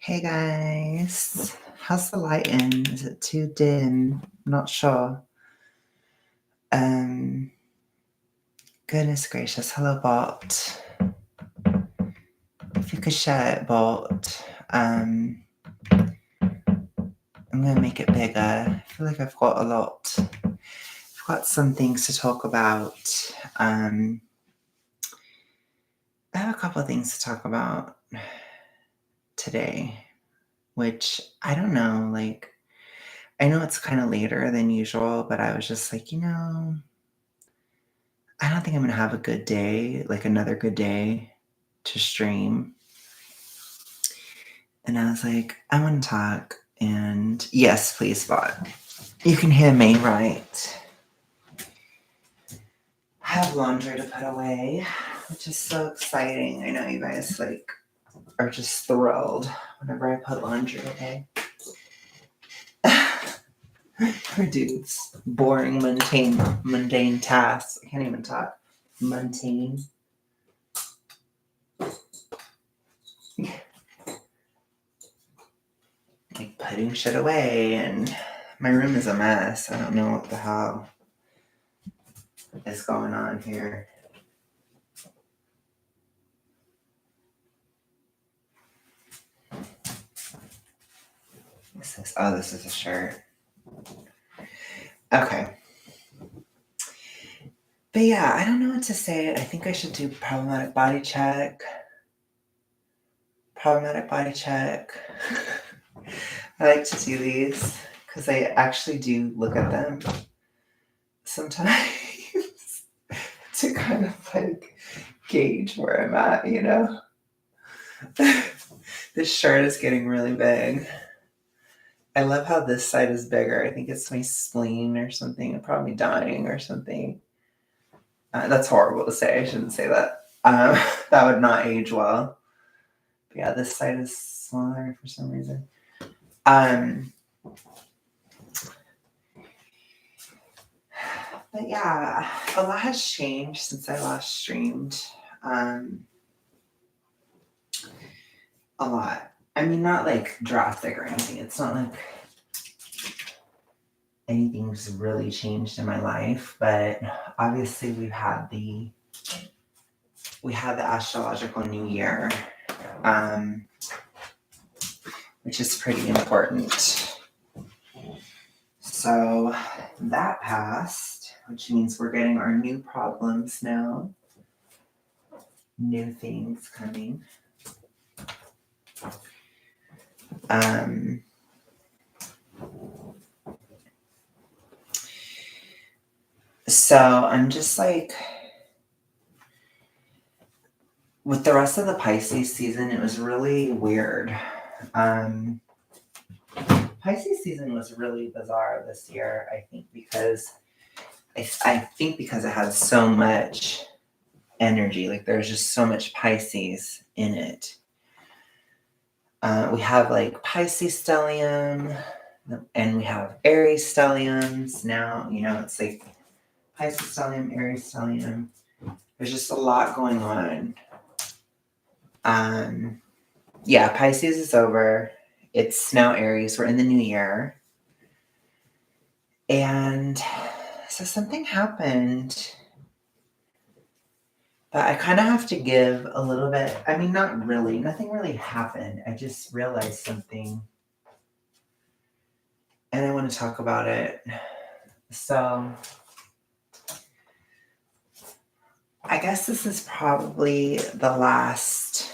Hey guys, how's the lighting? Is it too dim? Not sure. Um, Goodness gracious, hello bot. If you could share it, bot. I'm gonna make it bigger. I feel like I've got a lot. I've got some things to talk about. I have a couple of things to talk about today, which I don't know, like, I know it's kind of later than usual, but I was just like, I don't think I'm gonna have a good day, like another good day to stream. And I was like, I want to talk. And yes, please, bot. You can hear me, right? I have laundry to put away, which is so exciting. I know you guys are just thrilled whenever I put laundry away. Produce boring, mundane tasks. I can't even talk. Mundane. Like putting shit away, and my room is a mess. I don't know what the hell is going on here. This is a shirt. Okay. But yeah, I don't know what to say. I think I should do problematic body check. Problematic body check. I like to do these because I actually do look at them sometimes to kind of like gauge where I'm at, you know? This shirt is getting really big. I love how this side is bigger. I think it's my spleen or something. I'm probably dying or something. That's horrible to say. I shouldn't say that. That would not age well. But yeah, this side is smaller for some reason. But yeah, a lot has changed since I last streamed. A lot. I mean, not like drastic or anything. It's not like anything's really changed in my life, but obviously we had the astrological new year, which is pretty important. So that passed, which means we're getting our new problems now. New things coming. So I'm just like, with the rest of the Pisces season, it was really weird. Pisces season was really bizarre this year, I think, because it had so much energy. Like there's just so much Pisces in it. We have like Pisces stellium, and we have Aries stelliums. Now, it's like Pisces stellium, Aries stellium. There's just a lot going on. Yeah, Pisces is over. It's now Aries. We're in the new year. And so something happened. But I kind of have to give a little bit. I mean, not really. Nothing really happened. I just realized something. And I want to talk about it. So I guess this is probably the last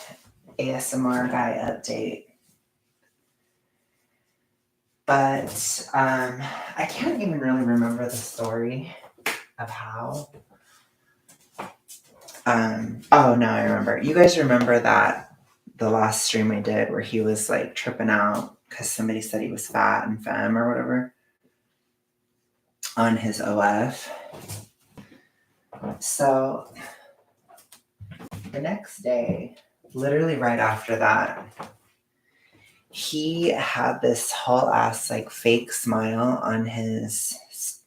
ASMR guy update. But I can't even really remember the story of how. Oh, no, I remember. You guys remember that the last stream I did where he was like tripping out because somebody said he was fat and femme or whatever on his OF. So the next day, literally right after that, he had this whole ass like fake smile on his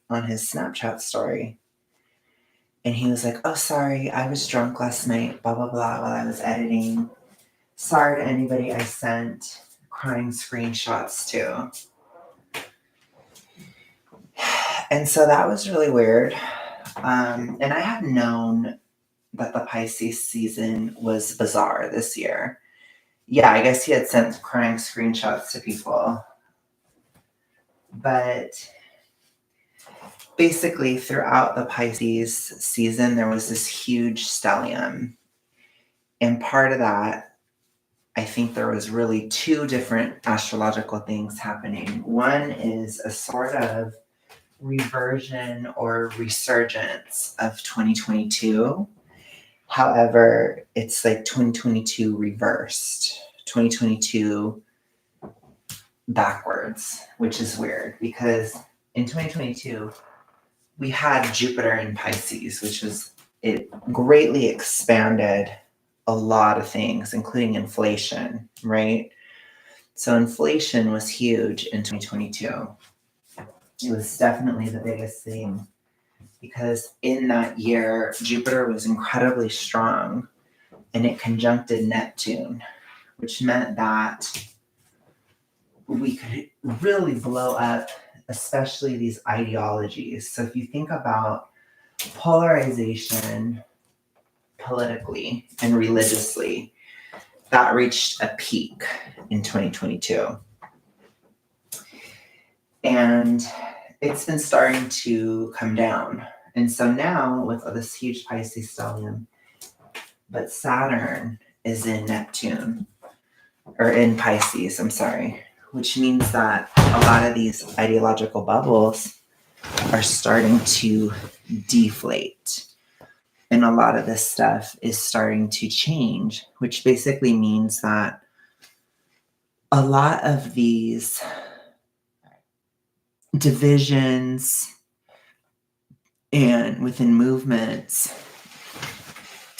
Snapchat story. And he was like, "Oh, sorry, I was drunk last night, blah, blah, blah, while I was editing. Sorry to anybody I sent crying screenshots too. And so that was really weird. And I had known that the Pisces season was bizarre this year. Yeah, I guess he had sent crying screenshots to people. But basically, throughout the Pisces season, there was this huge stellium. And part of that, I think there was really two different astrological things happening. One is a sort of reversion or resurgence of 2022. However, it's like 2022 reversed, 2022 backwards, which is weird because in 2022, we had Jupiter in Pisces, which was, it greatly expanded a lot of things, including inflation, right? So inflation was huge in 2022. It was definitely the biggest thing because in that year, Jupiter was incredibly strong and it conjuncted Neptune, which meant that we could really blow up, especially these ideologies. So if you think about polarization politically and religiously, that reached a peak in 2022. And it's been starting to come down. And so now with this huge Pisces stellium, but Saturn is in Neptune, or in Pisces, I'm sorry, which means that a lot of these ideological bubbles are starting to deflate. And a lot of this stuff is starting to change, which basically means that a lot of these divisions and within movements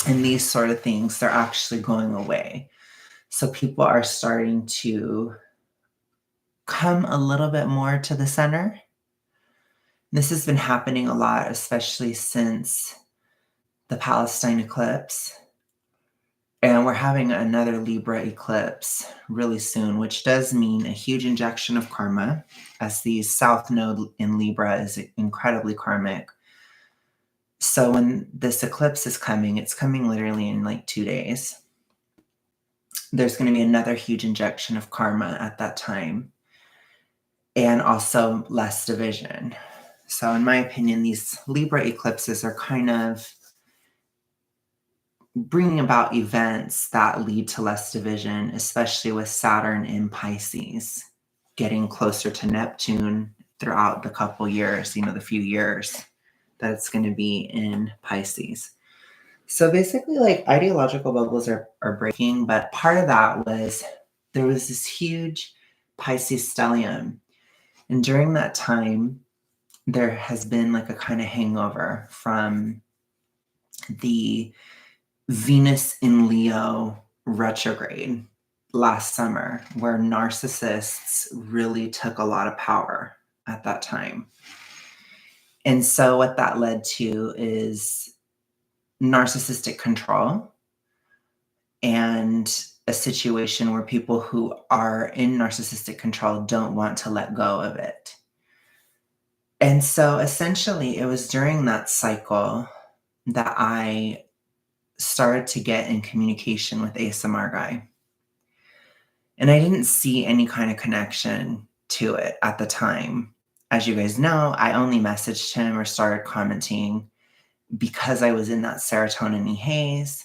and these sort of things, they're actually going away. So people are starting to come a little bit more to the center. This has been happening a lot, especially since the Palestine eclipse. And we're having another Libra eclipse really soon, which does mean a huge injection of karma, as the South Node in Libra is incredibly karmic. So when this eclipse is coming, it's coming literally in like 2 days. There's going to be another huge injection of karma at that time, and also less division. So in my opinion, these Libra eclipses are kind of bringing about events that lead to less division, especially with Saturn in Pisces, getting closer to Neptune throughout the couple years, the few years that it's going to be in Pisces. So basically, like, ideological bubbles are breaking, but part of that was there was this huge Pisces stellium. And during that time, there has been like a kind of hangover from the Venus in Leo retrograde last summer, where narcissists really took a lot of power at that time. And so what that led to is narcissistic control and a situation where people who are in narcissistic control don't want to let go of it. And so essentially it was during that cycle that I started to get in communication with Asa Margai. And I didn't see any kind of connection to it at the time. As you guys know, I only messaged him or started commenting because I was in that serotonin haze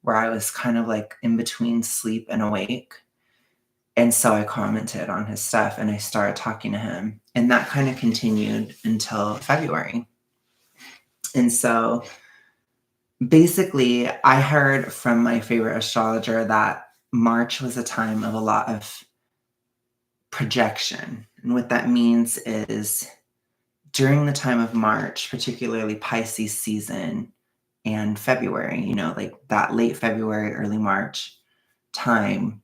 where I was kind of like in between sleep and awake. And so I commented on his stuff and I started talking to him. And that kind of continued until February. And so basically, I heard from my favorite astrologer that March was a time of a lot of projection. And what that means is during the time of March, particularly Pisces season and February, like that late February, early March time,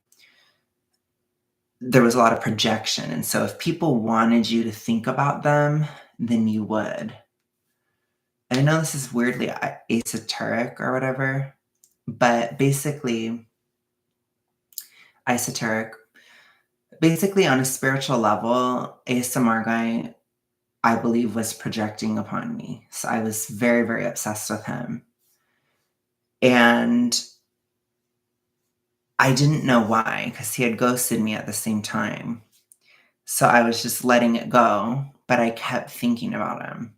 there was a lot of projection. And so if people wanted you to think about them, then you would. And I know this is weirdly esoteric or whatever, but basically, esoteric, basically on a spiritual level, ASMR guy, I believe, was projecting upon me. So I was very, very obsessed with him. And I didn't know why, because he had ghosted me at the same time. So I was just letting it go, but I kept thinking about him.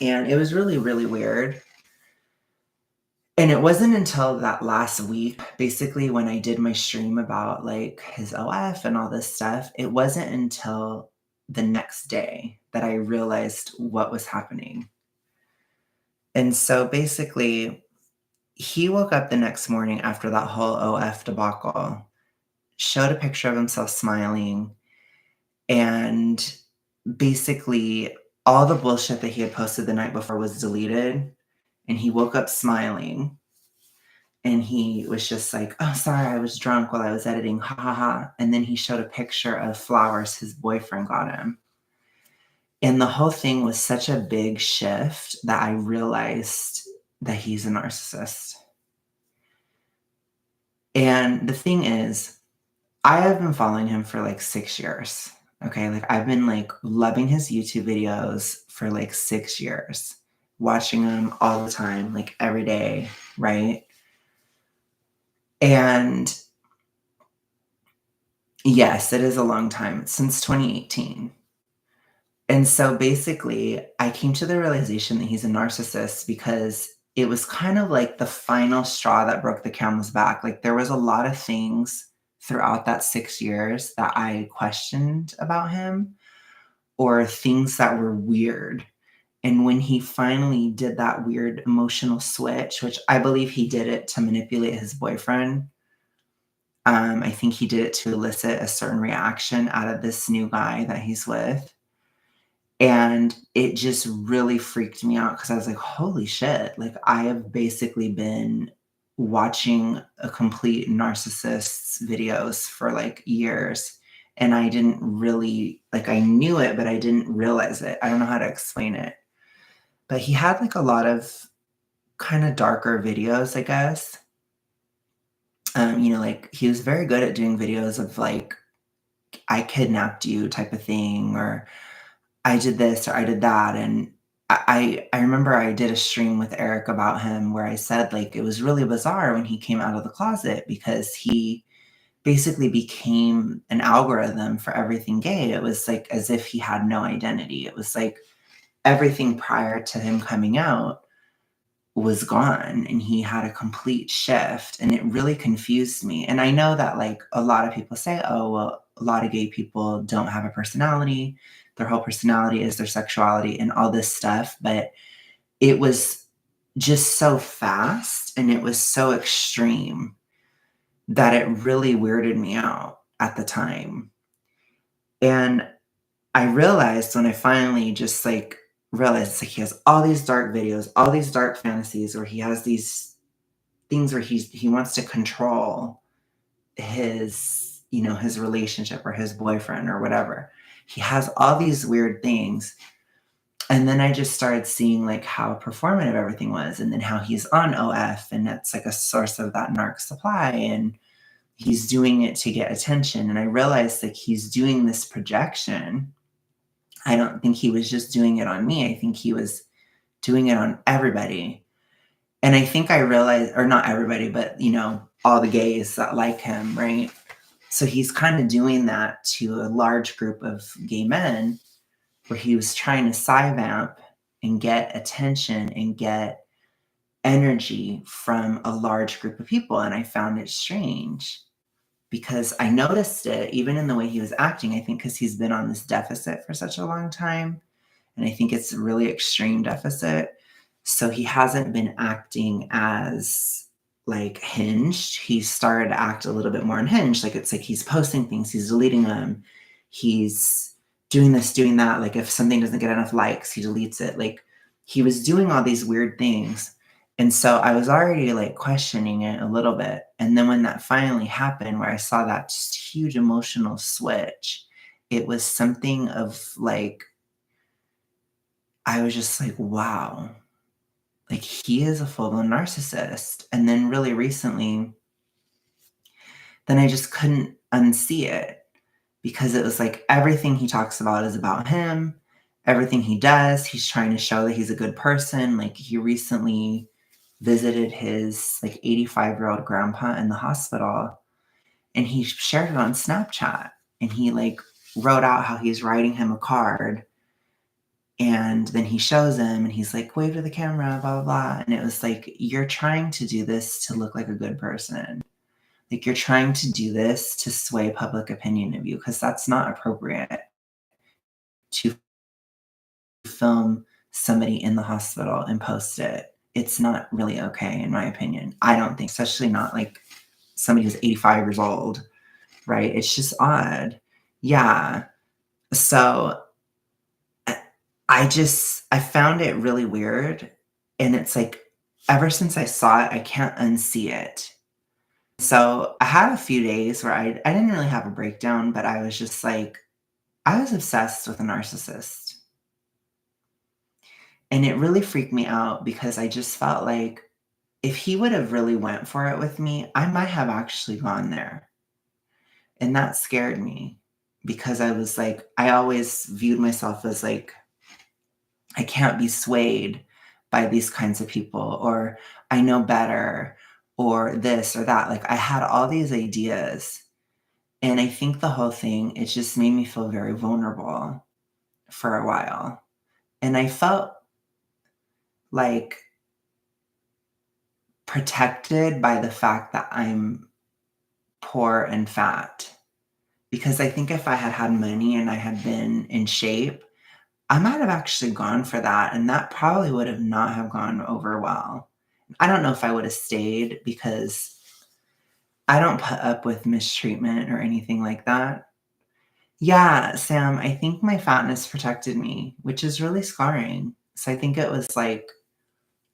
And it was really, really weird. And it wasn't until that last week, basically, when I did my stream about like his OF and all this stuff, it wasn't until the next day that I realized what was happening. And so basically, he woke up the next morning after that whole OF debacle, showed a picture of himself smiling, and basically all the bullshit that he had posted the night before was deleted. And he woke up smiling. And he was just like, "Oh, sorry, I was drunk while I was editing, ha ha ha." And then he showed a picture of flowers his boyfriend got him. And the whole thing was such a big shift that I realized that he's a narcissist. And the thing is, I have been following him for like 6 years. Okay. Like I've been like loving his YouTube videos for like 6 years, watching him all the time, like every day. Right. And yes, it is a long time, since 2018. And so basically, I came to the realization that he's a narcissist because it was kind of like the final straw that broke the camel's back. Like there was a lot of things throughout that 6 years that I questioned about him, or things that were weird. And when he finally did that weird emotional switch, which I believe he did it to manipulate his boyfriend, I think he did it to elicit a certain reaction out of this new guy that he's with. And it just really freaked me out because I was like, holy shit. Like, I have basically been watching a complete narcissist's videos for like years. And I didn't really, like, I knew it, but I didn't realize it. I don't know how to explain it. But he had like a lot of kind of darker videos, I guess. Like he was very good at doing videos of like, I kidnapped you type of thing, or I did this or I did that. And I remember I did a stream with Eric about him where I said like it was really bizarre when he came out of the closet because he basically became an algorithm for everything gay. It was like as if he had no identity. It was like everything prior to him coming out was gone and he had a complete shift, and it really confused me. And I know that like a lot of people say, oh well, a lot of gay people don't have a personality, their whole personality is their sexuality and all this stuff, but it was just so fast and it was so extreme that it really weirded me out at the time. And I realized when I finally just like realized it's like he has all these dark videos, all these dark fantasies where he has these things where he wants to control his, his relationship or his boyfriend or whatever. He has all these weird things. And then I just started seeing like how performative everything was, and then how he's on OF and that's like a source of that narc supply, and he's doing it to get attention. And I realized like he's doing this projection. I don't think he was just doing it on me. I think he was doing it on everybody. And I think I realized, or not everybody, but all the gays that like him, right? So he's kind of doing that to a large group of gay men where he was trying to sci-vamp and get attention and get energy from a large group of people. And I found it strange because I noticed it even in the way he was acting. I think because he's been on this deficit for such a long time. And I think it's a really extreme deficit. So he hasn't been acting as like hinged. He started to act a little bit more unhinged. Like it's like he's posting things, he's deleting them, he's doing this, doing that. Like if something doesn't get enough likes, he deletes it. Like he was doing all these weird things. And so I was already like questioning it a little bit. And then when that finally happened, where I saw that just huge emotional switch, it was something of like, I was just like, wow, like he is a full-blown narcissist. And then really recently, then I just couldn't unsee it. because it was like everything he talks about is about him. Everything he does, he's trying to show that he's a good person. Like he recently visited his like 85-year-old grandpa in the hospital, and he shared it on Snapchat, and he like wrote out how he's writing him a card, and then he shows him and he's like, wave to the camera, blah, blah, blah. And it was like, you're trying to do this to look like a good person. Like you're trying to do this to sway public opinion of you, because that's not appropriate to film somebody in the hospital and post it. It's not really okay, in my opinion. I don't think, especially not like somebody who's 85 years old, right? It's just odd. Yeah. So I found it really weird. And it's like, ever since I saw it, I can't unsee it. So I had a few days where I didn't really have a breakdown, but I was just like, I was obsessed with a narcissist. And it really freaked me out because I just felt like if he would have really went for it with me, I might have actually gone there. And that scared me because I was like, I always viewed myself as like, I can't be swayed by these kinds of people, or I know better, or this or that. Like I had all these ideas. And I think the whole thing, it just made me feel very vulnerable for a while. And I felt like protected by the fact that I'm poor and fat. Because I think if I had had money and I had been in shape, I might have actually gone for that, and that probably would have not have gone over well. I don't know if I would have stayed because I don't put up with mistreatment or anything like that. Yeah, Sam, I think my fatness protected me, which is really scarring. So I think it was like,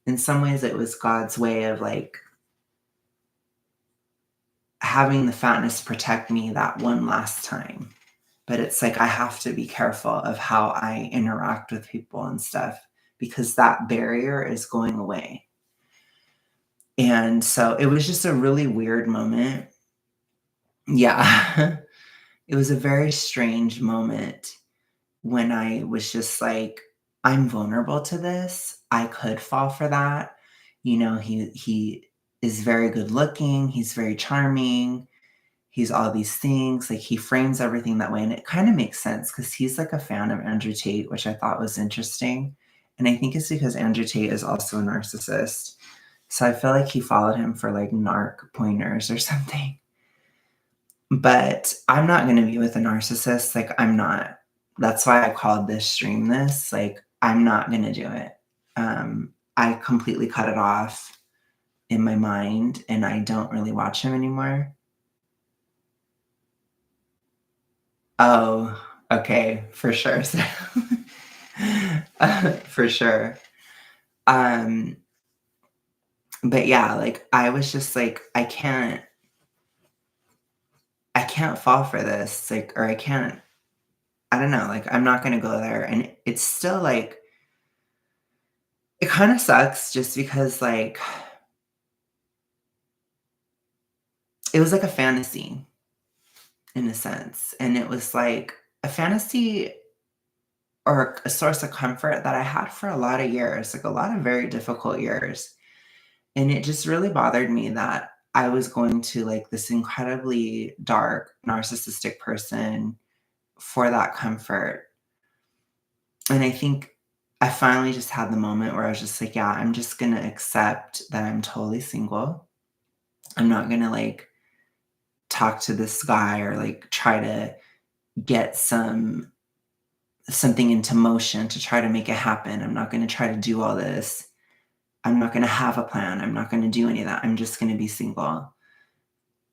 in some ways, it was God's way of like having the fatness protect me that one last time. But it's like I have to be careful of how I interact with people and stuff because that barrier is going away. And so it was just a really weird moment. Yeah. It was a very strange moment when I was just like, I'm vulnerable to this. I could fall for that. You know, he is very good looking, he's very charming, he's all these things. Like he frames everything that way. And it kind of makes sense because he's like a fan of Andrew Tate, which I thought was interesting. And I think it's because Andrew Tate is also a narcissist. So I feel like he followed him for like narc pointers or something. But I'm not going to be with a narcissist. Like, I'm not. That's why I called this stream this. Like, I'm not going to do it. I completely cut it off in my mind and I don't really watch him anymore. Oh, okay, for sure. So, for sure. Um, but yeah, like I was just like, I can't fall for this, like, or I don't know, like I'm not gonna go there. And it's still like, it kind of sucks just because like it was like a fantasy in a sense. And it was like a fantasy or a source of comfort that I had for a lot of years, like a lot of very difficult years. And it just really bothered me that I was going to like this incredibly dark, narcissistic person for that comfort. And I think I finally just had the moment where I was just like, yeah, I'm just going to accept that I'm totally single. I'm not going to like talk to this guy or like try to get something into motion to try to make it happen. I'm not going to try to do all this. I'm not going to have a plan. I'm not going to do any of that. I'm just going to be single.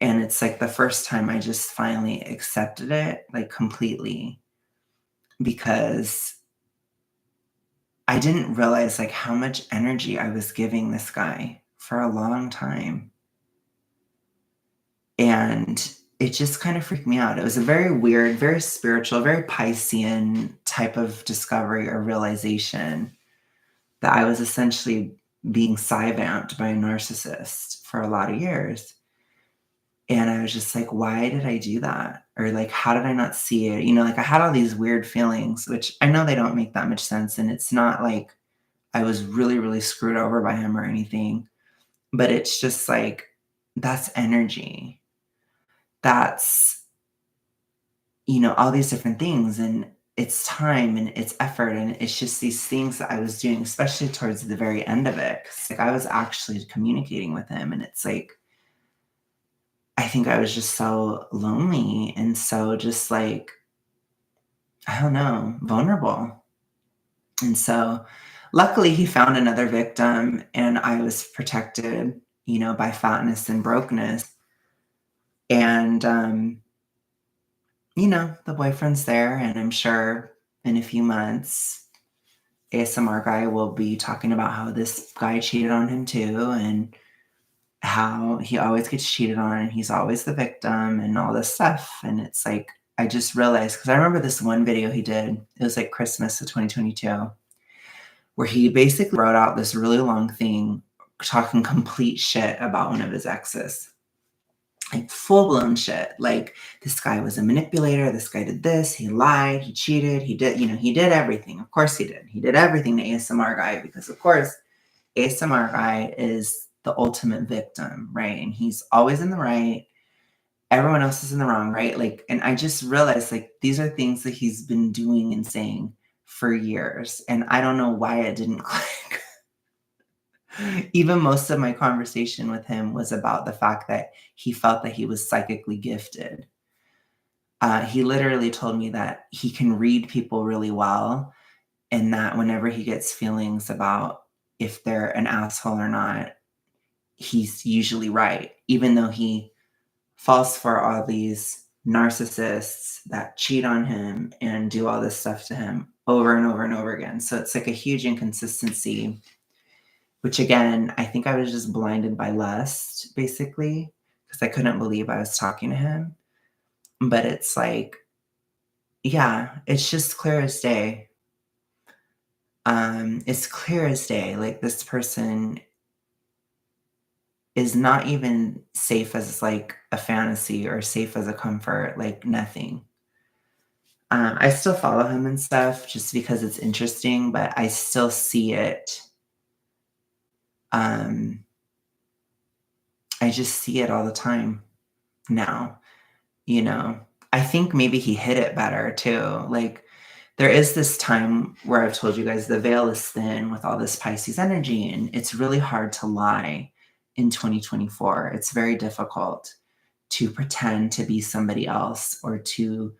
And it's like the first time I just finally accepted it, like completely, because I didn't realize like how much energy I was giving this guy for a long time. And it just kind of freaked me out. It was a very weird, very spiritual, very Piscean type of discovery or realization that I was essentially being sci-vamped by a narcissist for a lot of years. And I was just like, why did I do that? Or like, how did I not see it? You know, like I had all these weird feelings, which I know they don't make that much sense. And it's not like I was really, really screwed over by him or anything, but it's just like, that's energy. That's, all these different things. And it's time and it's effort. And it's just these things that I was doing, especially towards the very end of it. 'Cause, like I was actually communicating with him. And it's like, I think I was just so lonely and so just like, I don't know, vulnerable. And so luckily he found another victim and I was protected, by fatness and brokenness. And, the boyfriend's there. And I'm sure in a few months, ASMR guy will be talking about how this guy cheated on him too. And how he always gets cheated on and he's always the victim and all this stuff. And it's like, I just realized because I remember this one video he did, it was like Christmas of 2022, where he basically wrote out this really long thing talking complete shit about one of his exes. Like full blown shit. Like this guy was a manipulator. This guy did this. He lied. He cheated. He did everything. Of course he did. He did everything to ASMR guy because, of course, ASMR guy is the ultimate victim, right? And he's always in the right. Everyone else is in the wrong, right? Like, and I just realized like these are things that he's been doing and saying for years. And I don't know why it didn't click. Even most of my conversation with him was about the fact that he felt that he was psychically gifted. He literally told me that he can read people really well, and that whenever he gets feelings about if they're an asshole or not, he's usually right, even though he falls for all these narcissists that cheat on him and do all this stuff to him over and over and over again. So it's like a huge inconsistency, which again, I think I was just blinded by lust, basically, because I couldn't believe I was talking to him. But it's like, yeah, it's just clear as day. It's clear as day. Like this person is not even safe as like a fantasy or safe as a comfort, like nothing. I still follow him and stuff just because it's interesting, but I still see it. Um, I just see it all the time now, you know. I think maybe he hid it better too. Like there is this time where I've told you guys the veil is thin with all this Pisces energy, and it's really hard to lie in 2024. It's very difficult to pretend to be somebody else or to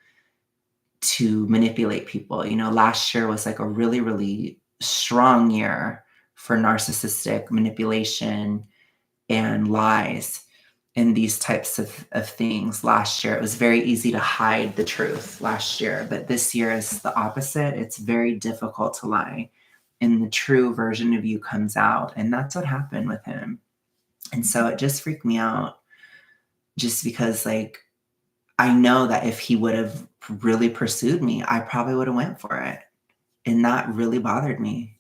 manipulate people. Last year was like a really, really strong year for narcissistic manipulation and lies and these types of things. Last year, it was very easy to hide the truth last year, but this year is the opposite. It's very difficult to lie, and the true version of you comes out. And that's what happened with him. And so it just freaked me out just because, like, I know that if he would have really pursued me, I probably would have went for it. And that really bothered me.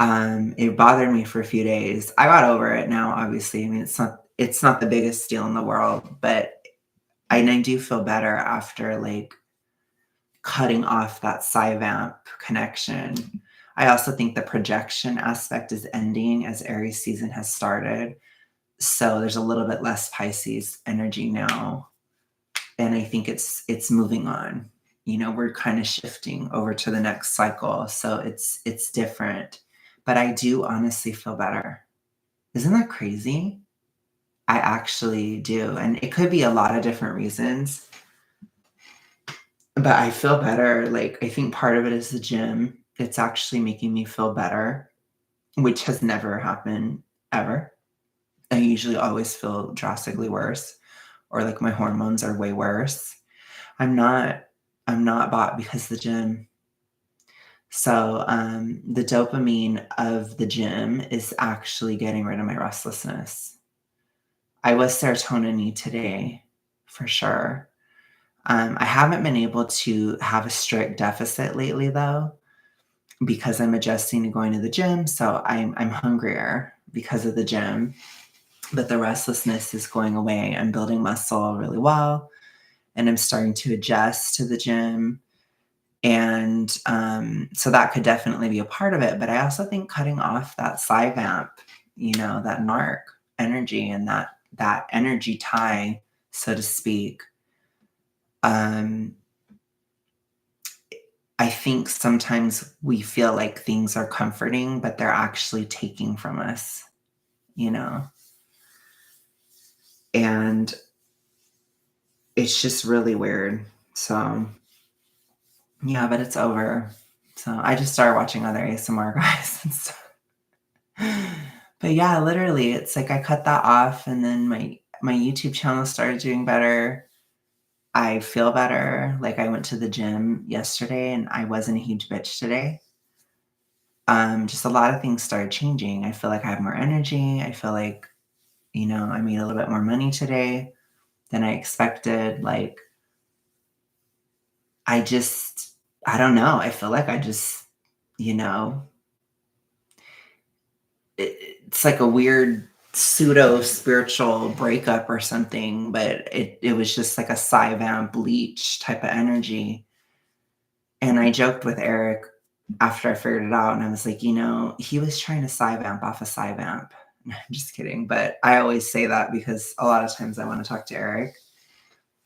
It bothered me for a few days. I got over it now, obviously. I mean, it's not the biggest deal in the world, but I do feel better after like cutting off that Psy-Vamp connection. I also think the projection aspect is ending as Aries season has started. So there's a little bit less Pisces energy now. And I think it's moving on. We're kind of shifting over to the next cycle. So it's different. But I do honestly feel better. Isn't that crazy? I actually do. And it could be a lot of different reasons. But I feel better. Like I think part of it is the gym. It's actually making me feel better, which has never happened ever. I usually always feel drastically worse, or like my hormones are way worse. I'm not bought because of the gym. So the dopamine of the gym is actually getting rid of my restlessness. I was serotonin today for sure. I haven't been able to have a strict deficit lately though, because I'm adjusting to going to the gym. So I'm hungrier because of the gym. but the restlessness is going away. I'm building muscle really well, and I'm starting to adjust to the gym. And so that could definitely be a part of it. But I also think cutting off that Cyvamp, that narc energy and that energy tie, so to speak. I think sometimes we feel like things are comforting, but they're actually taking from us, and it's just really weird. So, yeah, but it's over. So I just started watching other ASMR guys and stuff. But yeah, literally, it's like I cut that off, and then my YouTube channel started doing better. I feel better. Like I went to the gym yesterday, and I wasn't a huge bitch today. Just a lot of things started changing. I feel like I have more energy. I feel like, I made a little bit more money today than I expected. Like, I don't know. I feel like I just, you know, it's like a weird pseudo spiritual breakup or something, but it was just like a Cyvamp bleach type of energy. And I joked with Eric after I figured it out, and I was like, he was trying to Cyvamp off a Cyvamp. I'm just kidding, but I always say that because a lot of times I want to talk to Eric,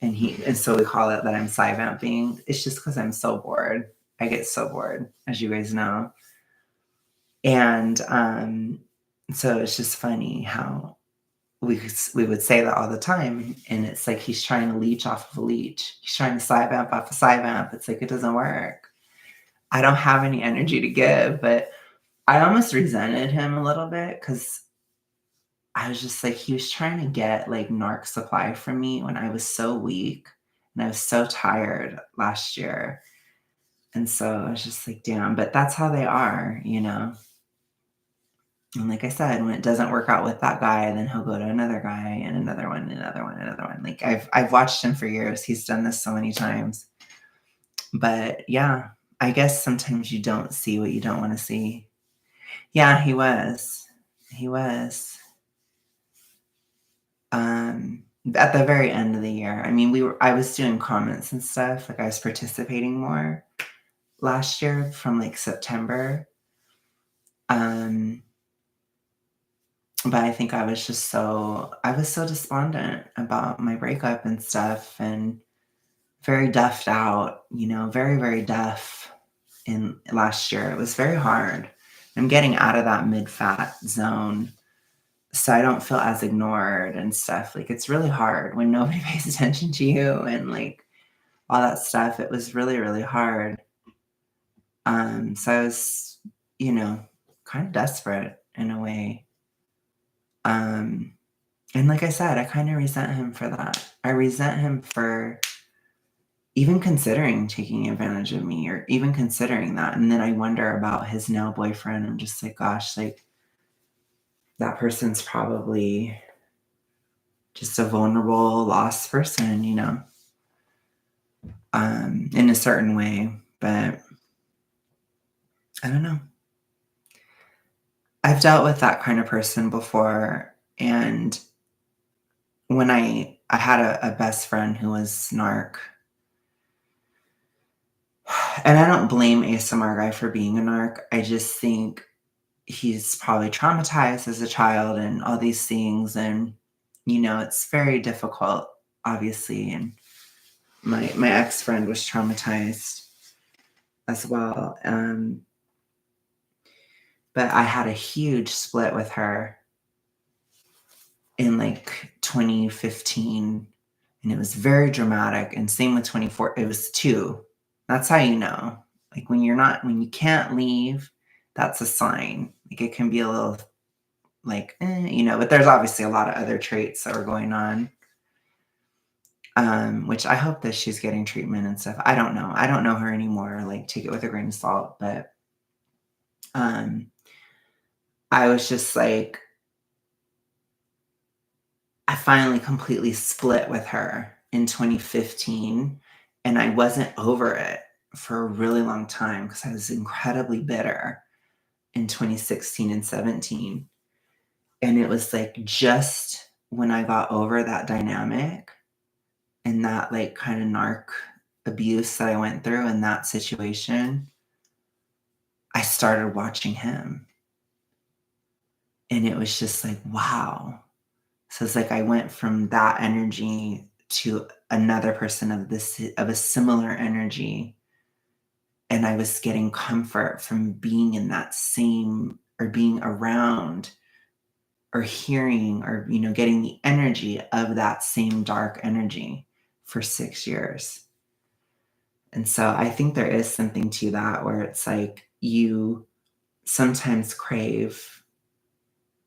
and so we call it that I'm Cyvamping. It's just because I'm so bored. I get so bored, as you guys know. And so it's just funny how we would say that all the time, and it's like he's trying to leech off of a leech. He's trying to Cyvamp off a Cyvamp. It's like it doesn't work. I don't have any energy to give, but I almost resented him a little bit because I was just like, he was trying to get like narc supply from me when I was so weak and I was so tired last year. And so I was just like, damn, but that's how they are, And like I said, when it doesn't work out with that guy, then he'll go to another guy and another one, another one, another one. Like I've watched him for years. He's done this so many times. But yeah, I guess sometimes you don't see what you don't want to see. Yeah, he was. He was. At the very end of the year. I mean, I was doing comments and stuff, like I was participating more last year from like September. But I think I was so despondent about my breakup and stuff, and very duffed out, very, very duff in last year. It was very hard. I'm getting out of that mid-fat zone, so I don't feel as ignored and stuff. Like it's really hard when nobody pays attention to you and like all that stuff. It was really, really hard. So I was, kind of desperate in a way. And like I said, I kind of resent him for that. I resent him for even considering taking advantage of me or even considering that. And then I wonder about his now boyfriend. I'm just like, gosh, like that person's probably just a vulnerable, lost person, in a certain way. But I don't know. I've dealt with that kind of person before. And when I had a best friend who was narc, and I don't blame ASMR guy for being a narc. I just think he's probably traumatized as a child and all these things. And, it's very difficult, obviously. And my ex-friend was traumatized as well. But I had a huge split with her in like 2015, and it was very dramatic. And same with 24, it was 2. That's how you know. Like when you can't leave, that's a sign. Like it can be a little like, but there's obviously a lot of other traits that are going on. Which I hope that she's getting treatment and stuff. I don't know. I don't know her anymore. Like take it with a grain of salt. But I was just like, I finally completely split with her in 2015, and I wasn't over it for a really long time because I was incredibly bitter in 2016 and 17. And it was like just when I got over that dynamic and that like kind of narc abuse that I went through in that situation, I started watching him. And it was just like, wow. So it's like I went from that energy to another person of a similar energy, and I was getting comfort from being in that same or being around or hearing or getting the energy of that same dark energy for 6 years. And so I think there is something to that where it's like you sometimes crave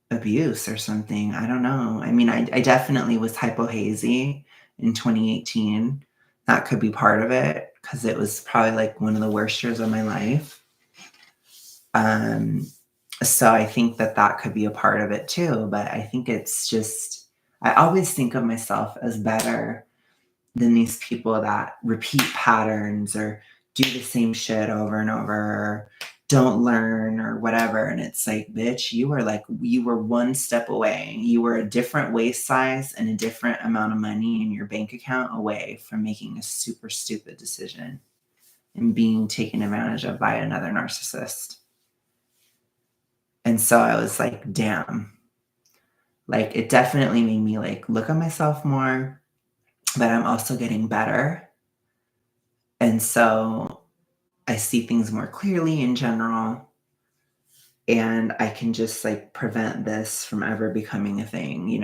abuse or something. I don't know. I mean, I definitely was hypohazy in 2018. That could be part of it because it was probably like one of the worst years of my life. Um, so I think that that could be a part of it too. But I think it's just, I always think of myself as better than these people that repeat patterns or do the same shit over and over, or don't learn or whatever. And it's like, bitch, you were one step away. You were a different waist size and a different amount of money in your bank account away from making a super stupid decision and being taken advantage of by another narcissist. And so I was like, damn, like it definitely made me like look at myself more, but I'm also getting better. And so I see things more clearly in general, and I can just like prevent this from ever becoming a thing.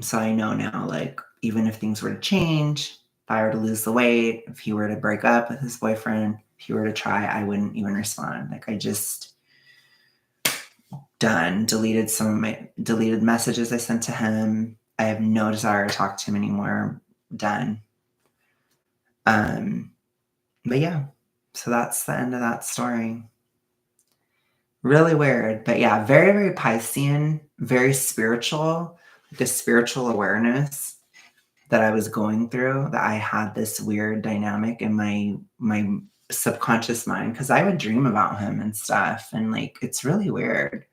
So I know now, like, even if things were to change, if I were to lose the weight, if he were to break up with his boyfriend, if he were to try, I wouldn't even respond. Like, I just deleted messages I sent to him. I have no desire to talk to him anymore. Done. But yeah, so that's the end of that story. Really weird, but yeah, very, very Piscean, very spiritual, like a spiritual awareness that I was going through, that I had this weird dynamic in my subconscious mind because I would dream about him and stuff, and like it's really weird.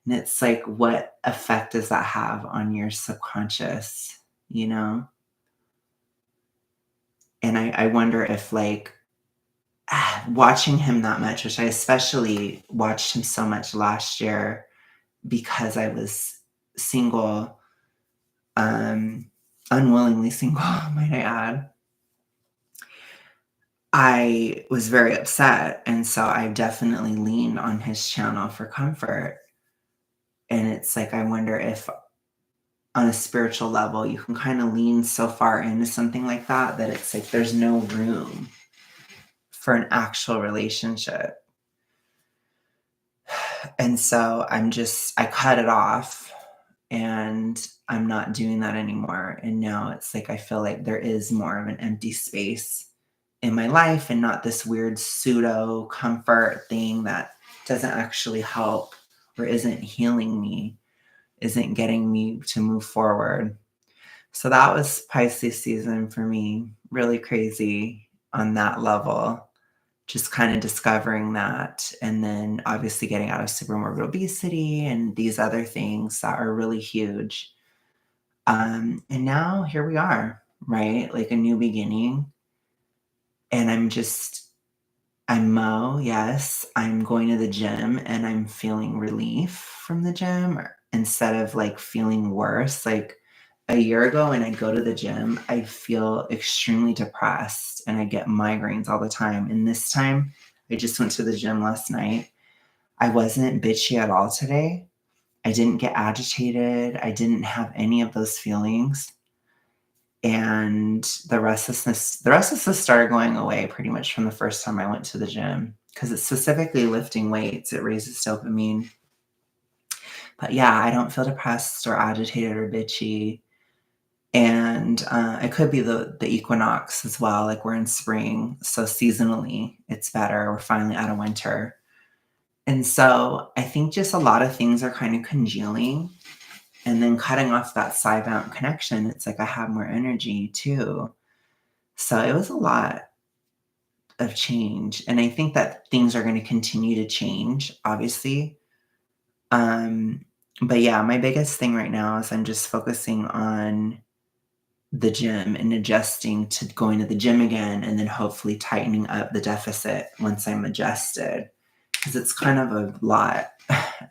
And it's like, what effect does that have on your subconscious, you know? And I wonder if like watching him that much, which I especially watched him so much last year because I was single, unwillingly single, might I add. I was very upset. And so I definitely leaned on his channel for comfort. And it's like, I wonder if on a spiritual level, you can kind of lean so far into something like that that it's like there's no room for an actual relationship. And so I cut it off, and I'm not doing that anymore. And now it's like I feel like there is more of an empty space in my life and not this weird pseudo comfort thing that doesn't actually help or isn't healing me, isn't getting me to move forward. So that was Pisces season for me. Really crazy on that level. Just kind of discovering that, and then obviously getting out of supermorbid obesity and these other things that are really huge. And now here we are, right? Like a new beginning. And I'm Mo, yes. I'm going to the gym and I'm feeling relief from the gym instead of like feeling worse. Like a year ago when I go to the gym, I feel extremely depressed and I get migraines all the time. And this time, I just went to the gym last night. I wasn't bitchy at all today. I didn't get agitated. I didn't have any of those feelings. And the restlessness started going away pretty much from the first time I went to the gym because it's specifically lifting weights. It raises dopamine. But yeah, I don't feel depressed or agitated or bitchy. And it could be the equinox as well. Like we're in spring, so seasonally it's better. We're finally out of winter. And so I think just a lot of things are kind of congealing, and then cutting off that Cybound connection. It's like I have more energy too. So it was a lot of change. And I think that things are going to continue to change, obviously. Um, but yeah, my biggest thing right now is I'm just focusing on the gym and adjusting to going to the gym again and then hopefully tightening up the deficit once I'm adjusted. Because it's kind of a lot,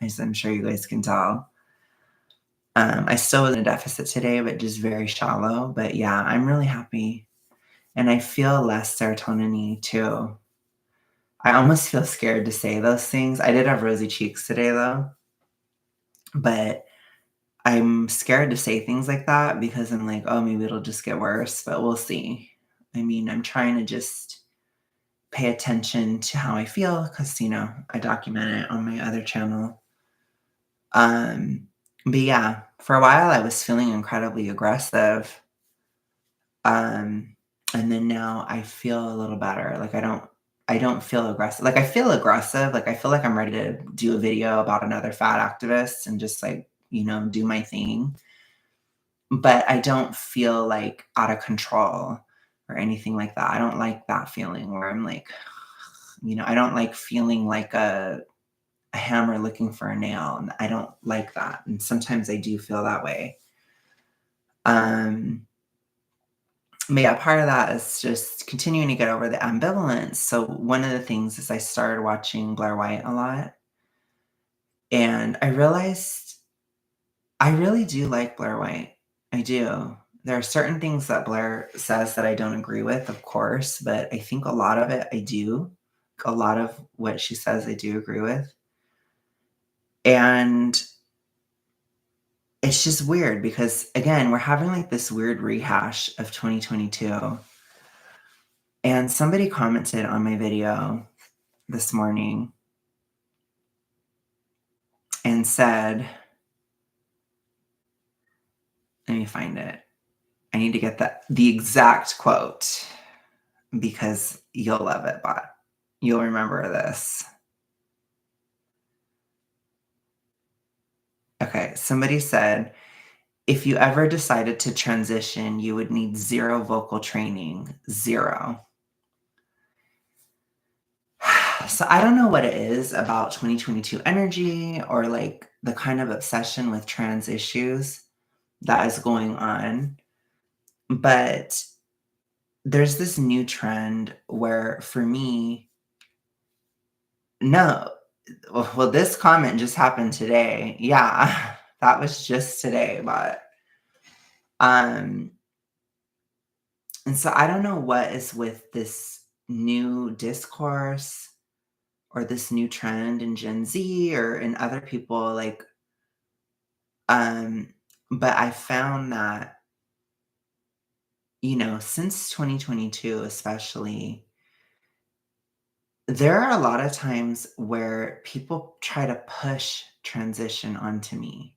as I'm sure you guys can tell. I still was in a deficit today, but just very shallow. But yeah, I'm really happy. And I feel less serotonin too. I almost feel scared to say those things. I did have rosy cheeks today though, but I'm scared to say things like that because I'm like, oh, maybe it'll just get worse, but we'll see. I mean, I'm trying to just pay attention to how I feel because, I document it on my other channel. Um, but yeah, for a while I was feeling incredibly aggressive. Um, and then now I feel a little better. Like I don't feel aggressive. Like I feel aggressive. Like I feel like I'm ready to do a video about another fat activist and just like, do my thing. But I don't feel like out of control or anything like that. I don't like that feeling where I'm like, I don't like feeling like a hammer looking for a nail. And I don't like that. And sometimes I do feel that way. Um, but yeah, part of that is just continuing to get over the ambivalence. So one of the things is I started watching Blair White a lot, and I realized I really do like Blair White. I do. There are certain things that Blair says that I don't agree with, of course, but I think a lot of it I do. A lot of what she says I do agree with. And it's just weird because again, we're having like this weird rehash of 2022. And somebody commented on my video this morning and said, let me find it. I need to get the exact quote because you'll love it, but you'll remember this. Okay, somebody said, if you ever decided to transition, you would need zero vocal training. Zero. So I don't know what it is about 2022 energy or like the kind of obsession with trans issues that is going on. But there's this new trend where for me, no, well, this comment just happened today. Yeah, that was just today, but um, and so I don't know what is with this new discourse or this new trend in Gen Z or in other people, like, um, but I found that, since 2022, especially, there are a lot of times where people try to push transition onto me.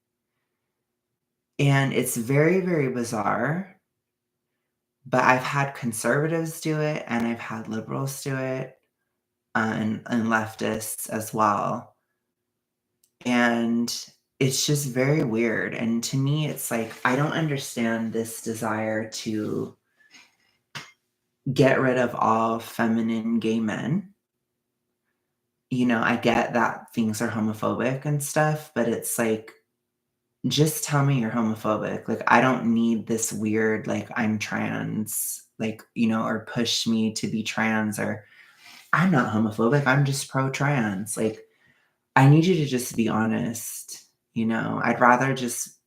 And it's very, very bizarre, but I've had conservatives do it and I've had liberals do it, and leftists as well. And it's just very weird. And to me, it's like, I don't understand this desire to get rid of all feminine gay men. I get that things are homophobic and stuff, but it's like, just tell me you're homophobic. Like, I don't need this weird, like, I'm trans, like, or push me to be trans, or I'm not homophobic. I'm just pro trans. Like, I need you to just be honest. I'd rather just,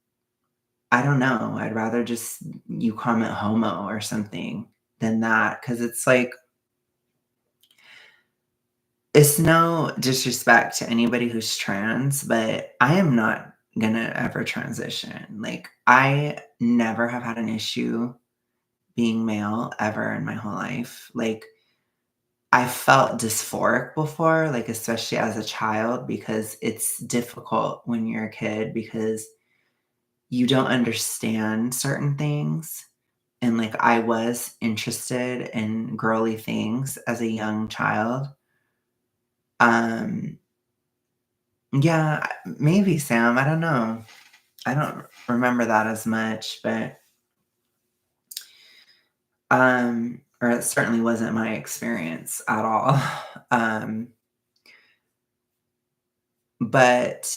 I don't know, I'd rather just you comment homo or something than that. Cause it's like, it's no disrespect to anybody who's trans, but I am not gonna ever transition. Like, I never have had an issue being male ever in my whole life. Like, I felt dysphoric before, like, especially as a child, because it's difficult when you're a kid because you don't understand certain things. And like, I was interested in girly things as a young child. Um, Yeah, maybe Sam, I don't know. I don't remember that as much, but, or it certainly wasn't my experience at all. Um, but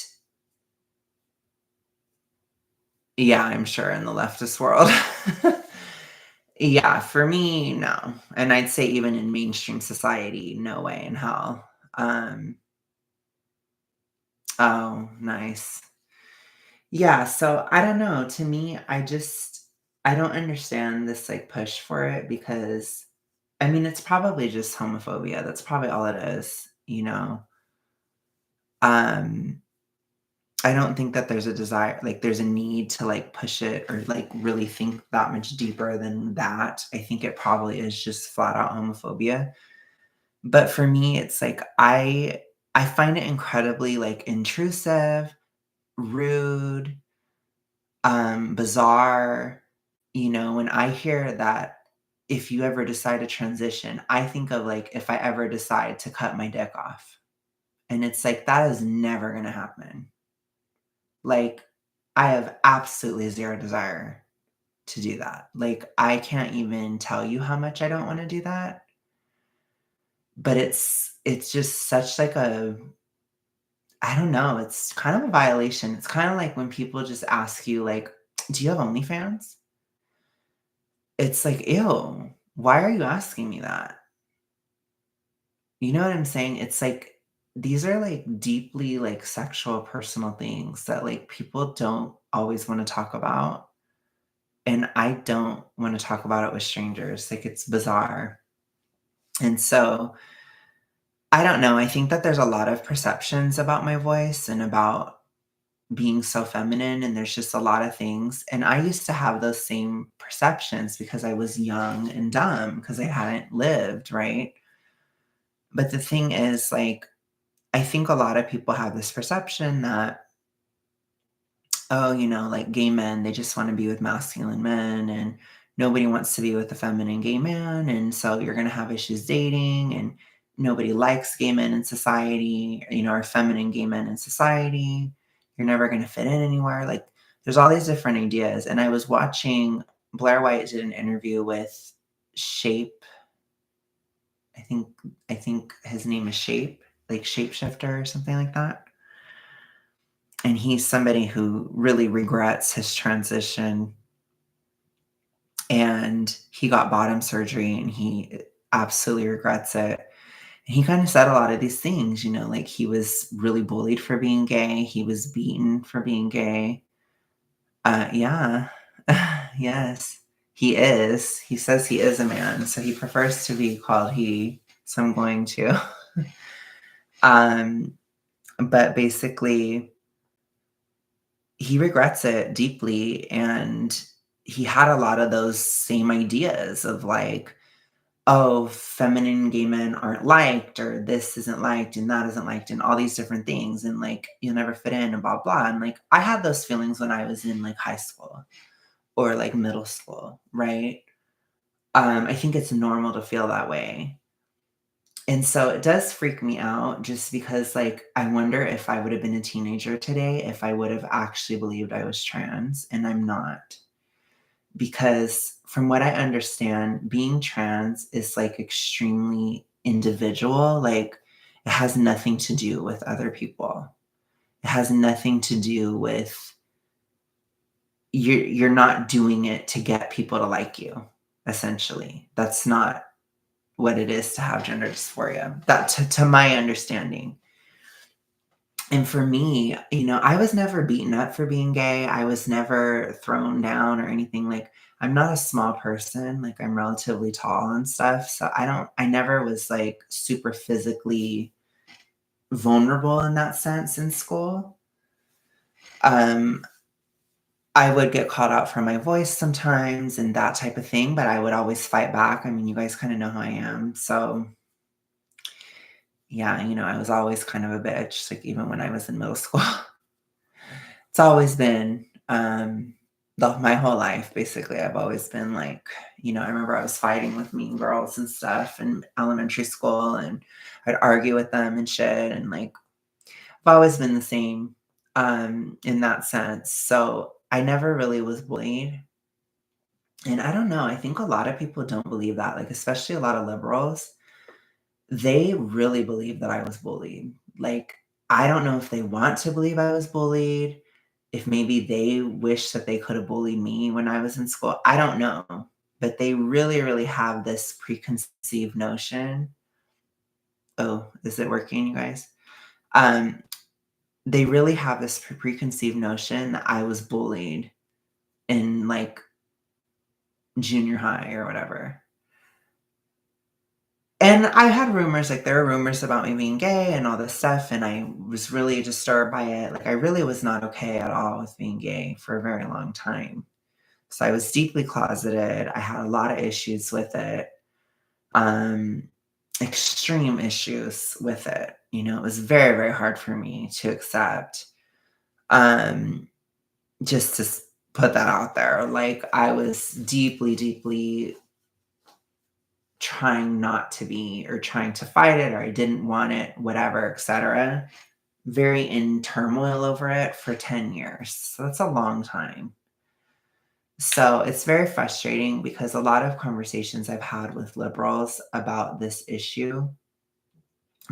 Yeah, I'm sure in the leftist world. Yeah, for me, no. And I'd say even in mainstream society, no way in hell. Oh, nice. Yeah, so I don't know. To me, I don't understand this like push for it because I mean, it's probably just homophobia. That's probably all it is, you know. Um I don't think that there's a desire like there's a need to like push it or like really think that much deeper than that. I think it probably is just flat out homophobia. But for me, it's like I find it incredibly like intrusive, rude, bizarre. You know, when I hear that if you ever decide to transition, I think of like if I ever decide to cut my dick off. And it's like that is never gonna happen. Like, I have absolutely 0 desire to do that. Like, I can't even tell you how much I don't wanna do that, but it's just such like a I don't know, it's kind of a violation. It's kinda like when people just ask you, like, "Do you have OnlyFans?" It's like, "Ew, why are you asking me that?" You know what I'm saying? It's like, these are, like, deeply, like, sexual, personal things that, like, people don't always wanna talk about. And I don't wanna talk about it with strangers, like, it's bizarre. And so, I don't know, I think that there's a lot of perceptions about my voice and about being so feminine, and there's just a lot of things, and I used to have those same perceptions because I was young and dumb because I hadn't lived, right? But the thing is, like, I think a lot of people have this perception that, oh, you know, like gay men, they just want to be with masculine men and nobody wants to be with a feminine gay man. And so you're going to have issues dating and nobody likes gay men in society, you know, or feminine gay men in society. You're never going to fit in anywhere. Like there's all these different ideas. And I was watching Blair White did an interview with Shape. I think I think his name is Shape, like Shapeshifter or something like that, and he's somebody who really regrets his transition, and he got bottom surgery and he absolutely regrets it. And he kind of said a lot of these things, you know, like he was really bullied for being gay, he was beaten for being gay. Yeah. Yes, he is. He says he is a man, so he prefers to be called he, so I'm going to. um but basically he regrets it deeply, and he had a lot of those same ideas of like, "Oh, feminine gay men aren't liked," or "This isn't liked, and that isn't liked," and all these different things, and like, "You'll never fit in," and blah, blah, and like, I had those feelings when I was in, like, high school or, like, middle school, right? I think it's normal to feel that way, and so it does freak me out just because, like, I wonder if I would have been a teenager today, if I would have actually believed I was trans, and I'm not. Because from what I understand, being trans is, like, extremely individual, like, it has nothing to do with other people. It has nothing to do with you're not doing it to get people to like you, essentially. That's not what it is to have gender dysphoria, that to my understanding. And for me, you know, I was never beaten up for being gay. I was never thrown down or anything. Like, I'm not a small person. Like, I'm relatively tall and stuff. So I never was like super physically vulnerable in that sense in school. Um, I would get called out for my voice sometimes and that type of thing, but I would always fight back. I mean, you guys kind of know who I am. So, yeah, you know, I was always kind of a bitch, like even when I was in middle school. It's always been, my whole life, basically, I've always been like, you know, I remember I was fighting with mean girls and stuff in elementary school, and I'd argue with them and shit, and like, I've always been the same, in that sense. So I never really was bullied. And I don't know, I think a lot of people don't believe that, like, especially a lot of liberals, they really believe that I was bullied. Like, I don't know if they want to believe I was bullied. if maybe they wish that they could have bullied me when I was in school. I don't know. But they really, really have this preconceived notion. Oh, is it working, you guys? Um, they really have this preconceived notion that I was bullied in like junior high or whatever. And I had rumors, like there were rumors about me being gay and all this stuff, and I was really disturbed by it. Like I really was not okay at all with being gay for a very long time. So I was deeply closeted. I had a lot of issues with it. Um, extreme issues with it. It was very, very hard for me to accept. Um, just to put that out there. Like I was deeply, deeply trying not to be or trying to fight it or I didn't want it, whatever, etc. Very in turmoil over it for 10 years. So that's a long time. So it's very frustrating because a lot of conversations I've had with liberals about this issue,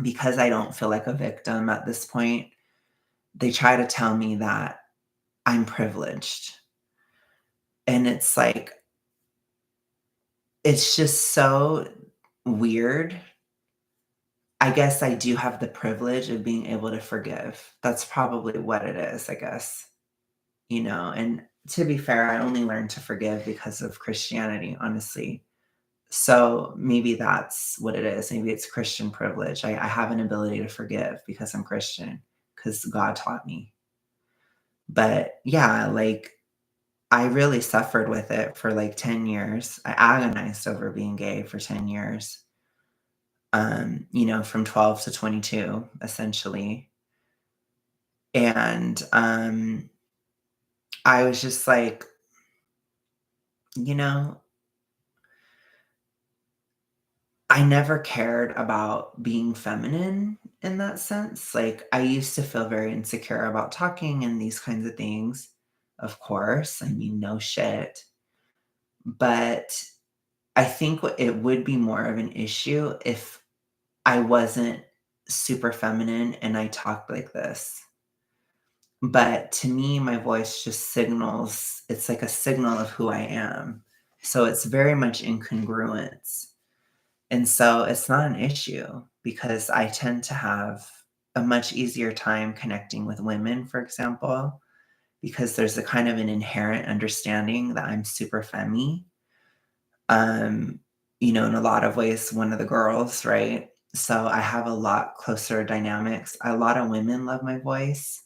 because I don't feel like a victim at this point, they try to tell me that I'm privileged. And it's like, it's just so weird. I guess I do have the privilege of being able to forgive. That's probably what it is, I guess. And to be fair, I only learned to forgive because of Christianity, honestly. So maybe that's what it is. Maybe it's Christian privilege. I have an ability to forgive because I'm Christian, because God taught me. But yeah, like I really suffered with it for like 10 years. I agonized over being gay for 10 years. From 12 to 22, essentially. And I was just like, you know, I never cared about being feminine in that sense. Like, I used to feel very insecure about talking and these kinds of things. Of course, I mean, no shit. But I think it would be more of an issue if I wasn't super feminine and I talked like this. But to me, my voice just signals, it's like a signal of who I am. So it's very much incongruence. And so it's not an issue because I tend to have a much easier time connecting with women, for example, because there's a kind of an inherent understanding that I'm super femmy. Um, in a lot of ways, one of the girls, right? So I have a lot closer dynamics. A lot of women love my voice.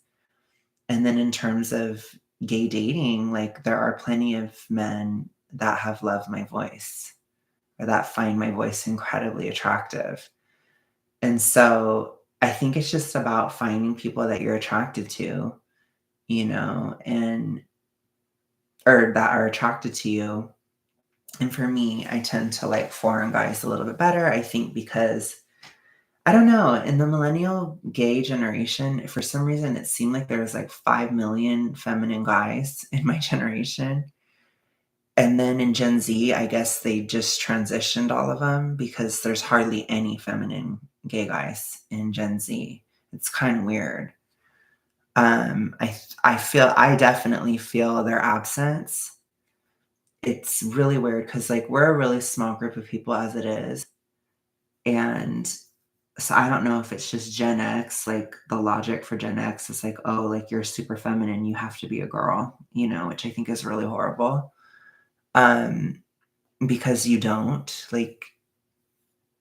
And then in terms of gay dating, like there are plenty of men that have loved my voice or that find my voice incredibly attractive. And so I think it's just about finding people that you're attracted to, and or that are attracted to you. And for me, I tend to like foreign guys a little bit better, I think, because I don't know, in the millennial gay generation, for some reason, it seemed like there was like 5 million feminine guys in my generation. And then in Gen Z, I guess they just transitioned all of them because there's hardly any feminine gay guys in Gen Z. It's kind of weird. I definitely feel their absence. It's really weird because like we're a really small group of people as it is, and so I don't know if it's just Gen X, like the logic for Gen X is like, oh, like you're super feminine, you have to be a girl, which I think is really horrible. Um, because you don't like,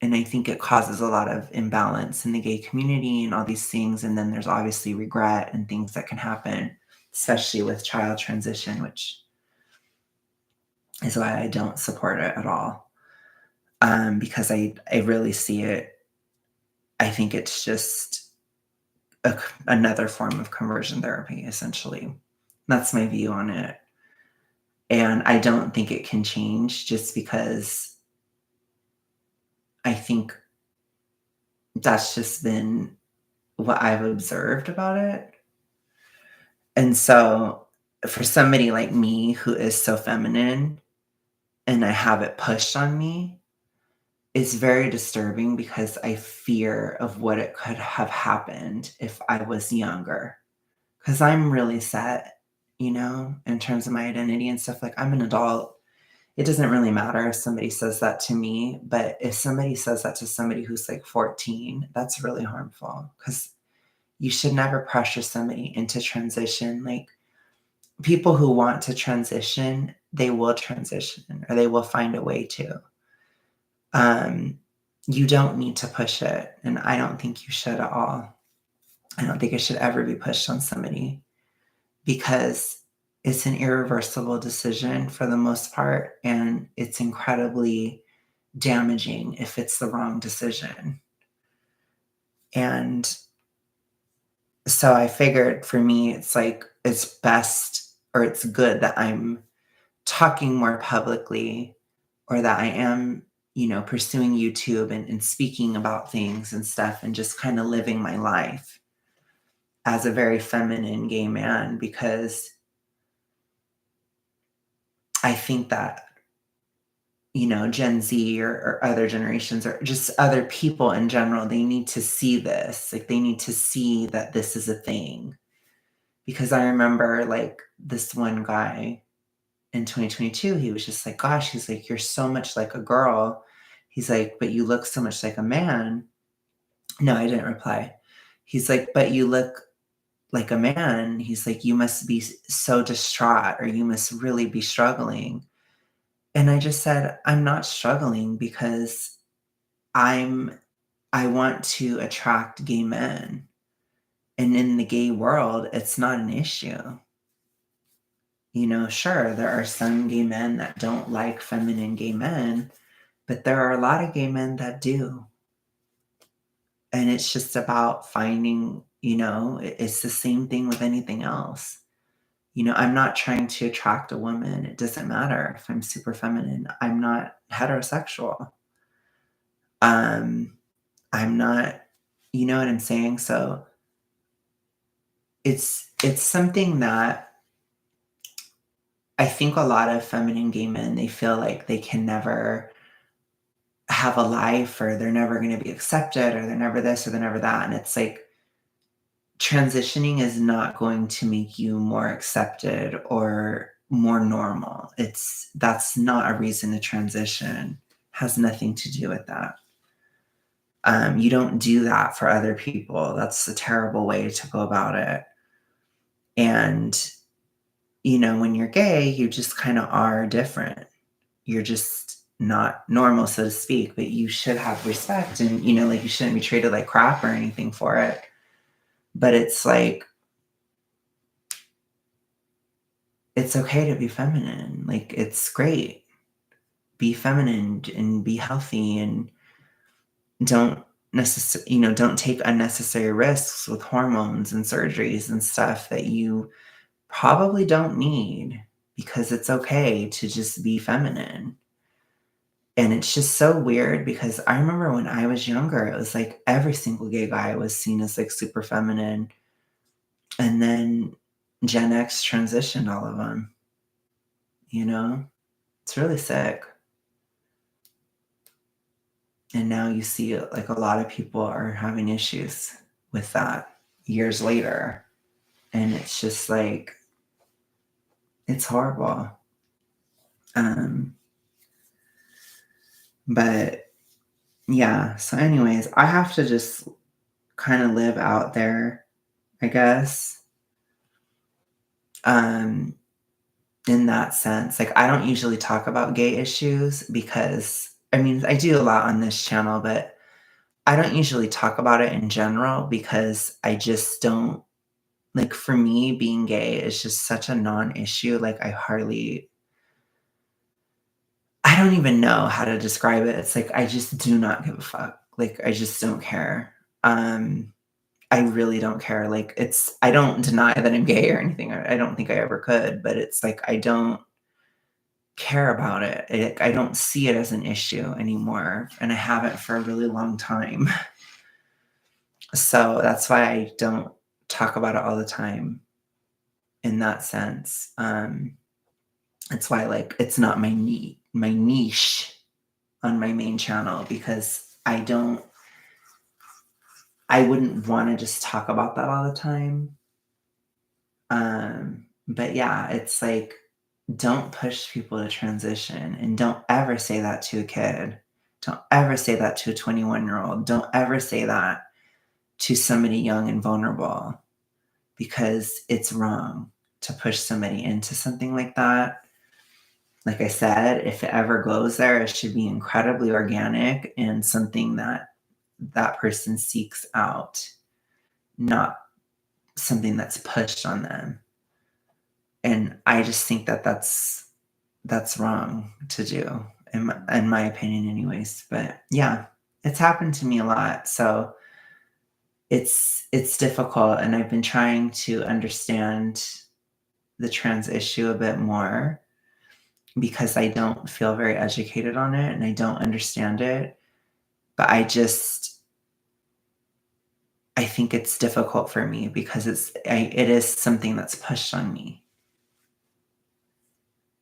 and I think it causes a lot of imbalance in the gay community and all these things. And then there's obviously regret and things that can happen, especially with child transition, which is why I don't support it at all. Because I really see it. I think it's just another form of conversion therapy, essentially. That's my view on it. And I don't think it can change just because I think that's just been what I've observed about it. And so for somebody like me who is so feminine and I have it pushed on me, it's very disturbing because I fear of what it could have happened if I was younger. Because I'm really set. in terms of my identity and stuff. Like, I'm an adult. It doesn't really matter if somebody says that to me, but if somebody says that to somebody who's like 14, that's really harmful because you should never pressure somebody into transition. Like, people who want to transition, they will transition or they will find a way to. Um, you don't need to push it, and I don't think you should at all. I don't think it should ever be pushed on somebody because it's an irreversible decision for the most part, and it's incredibly damaging if it's the wrong decision. And so I figured for me, it's like it's best or it's good that I'm talking more publicly or that I am, pursuing YouTube and speaking about things and stuff and just kind of living my life as a very feminine gay man because I think that, Gen Z or other generations or just other people in general, they need to see this. Like, they need to see that this is a thing. Because I remember, like, this one guy in 2022, he was just like, gosh, he's like, you're so much like a girl. He's like, but you look so much like a man. No, I didn't reply. He's like, but you look like a man. He's like, you must be so distraught or you must really be struggling. And I just said, I'm not struggling because I'm I want to attract gay men. And in the gay world, it's not an issue. Sure, there are some gay men that don't like feminine gay men, but there are a lot of gay men that do. And it's just about finding, it's the same thing with anything else. I'm not trying to attract a woman. It doesn't matter if I'm super feminine. I'm not heterosexual. Um, I'm not, you know what I'm saying? So it's something that I think a lot of feminine gay men, they feel like they can never have a life or they're never going to be accepted or they're never this or they're never that. And it's like transitioning is not going to make you more accepted or more normal. That's not a reason to transition. Has nothing to do with that. You don't do that for other people. That's a terrible way to go about it. And, when you're gay, you just kind of are different. You're just not normal, so to speak, but you should have respect and, like you shouldn't be treated like crap or anything for it. But it's like, it's okay to be feminine. Like, it's great. Be feminine and be healthy and don't take unnecessary risks with hormones and surgeries and stuff that you probably don't need because it's okay to just be feminine. And it's just so weird because I remember when I was younger, it was like every single gay guy was seen as like super feminine. And then Gen X transitioned all of them, It's really sick. And now you see like a lot of people are having issues with that years later. And it's just like, it's horrible. Um, but yeah, so anyways, I have to just kind of live out there, I guess. In that sense, like I don't usually talk about gay issues because I mean, I do a lot on this channel, but I don't usually talk about it in general because I just don't like for me being gay is just such a non-issue. Like I don't even know how to describe it. It's like I just do not give a fuck. Like I just don't care. I really don't care. Like I don't deny that I'm gay or anything. I don't think I ever could, but it's like I don't care about it. I don't see it as an issue anymore, and I haven't for a really long time. So that's why I don't talk about it all the time in that sense. It's why like it's not my niche on my main channel because I wouldn't want to just talk about that all the time. But yeah, it's like, don't push people to transition, and don't ever say that to a kid. Don't ever say that to a 21-year-old. Don't ever say that to somebody young and vulnerable, because it's wrong to push somebody into something like that. Like I said, if it ever goes there, it should be incredibly organic and something that that person seeks out, not something that's pushed on them. And I just think that that's wrong to do, in my opinion, anyways. But yeah, it's happened to me a lot, so it's difficult, and I've been trying to understand the trans issue a bit more because I don't feel very educated on it and I don't understand it. But I think it's difficult for me because it is something that's pushed on me.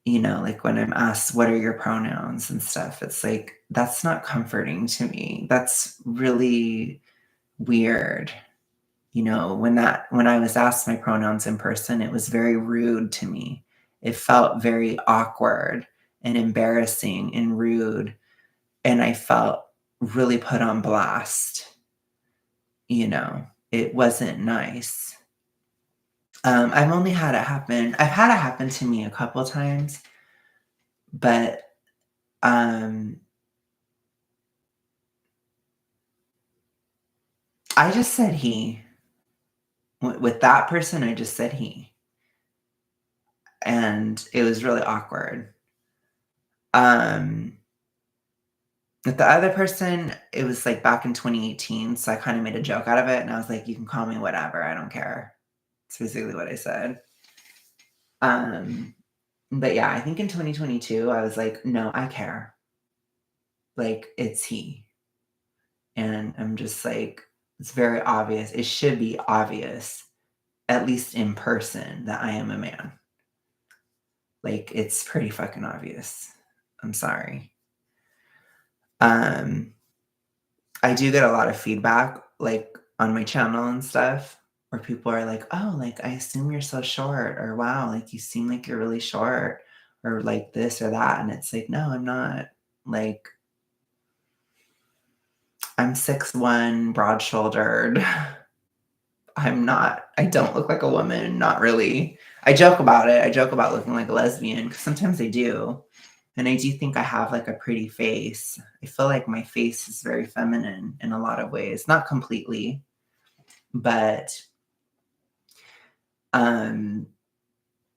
You know, like when I'm asked, what are your pronouns and stuff, it's like, that's not comforting to me. That's really weird. You know, when I was asked my pronouns in person, it was very rude to me. It felt very awkward and embarrassing and rude. And I felt really put on blast. You know, it wasn't nice. I've had it happen to me a couple times, but um, I just said he. With that person, I just said he. And it was really awkward. Um, with the other person, it was like back in 2018. So I kind of made a joke out of it. And I was like, you can call me whatever. I don't care. It's basically what I said. Um, but yeah, I think in 2022, I was like, no, I care. Like, it's he. And I'm just like, it's very obvious. It should be obvious, at least in person, that I am a man. Like, it's pretty fucking obvious. I'm sorry. Um, I do get a lot of feedback, like, on my channel and stuff, where people are like, "Oh, like, I assume you're so short," or, "Wow, like, you seem like you're really short," or, like, this or that, and it's like, "No, I'm not." Like, I'm 6'1", broad-shouldered. I don't look like a woman, not really. I joke about it. I joke about looking like a lesbian because sometimes I do. And I do think I have like a pretty face. I feel like my face is very feminine in a lot of ways. Not completely, but um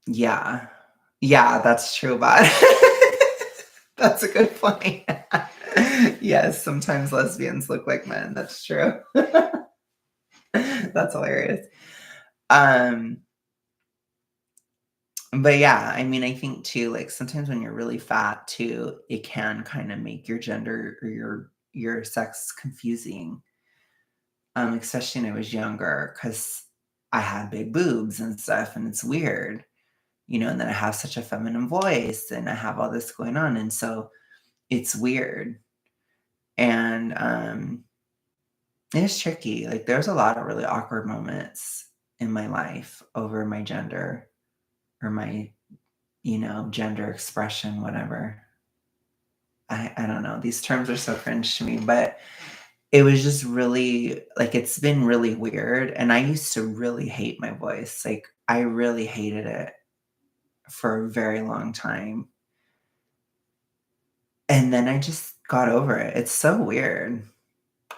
yeah. Yeah, that's true about That's a good point. Yes, sometimes lesbians look like men. That's true. That's hilarious. Um But yeah, I mean, I think too, like sometimes when you're really fat too, it can kind of make your gender or your sex confusing. Especially when I was younger, because I had big boobs and stuff, and it's weird, you know, and then I have such a feminine voice and I have all this going on. And so it's weird. And it's tricky. Like there's a lot of really awkward moments in my life over my gender or my, you know, gender expression, whatever. I don't know. These terms are so cringe to me, but it was just really like it's been really weird. And I used to really hate my voice. Like I really hated it for a very long time. And then I just got over it. It's so weird.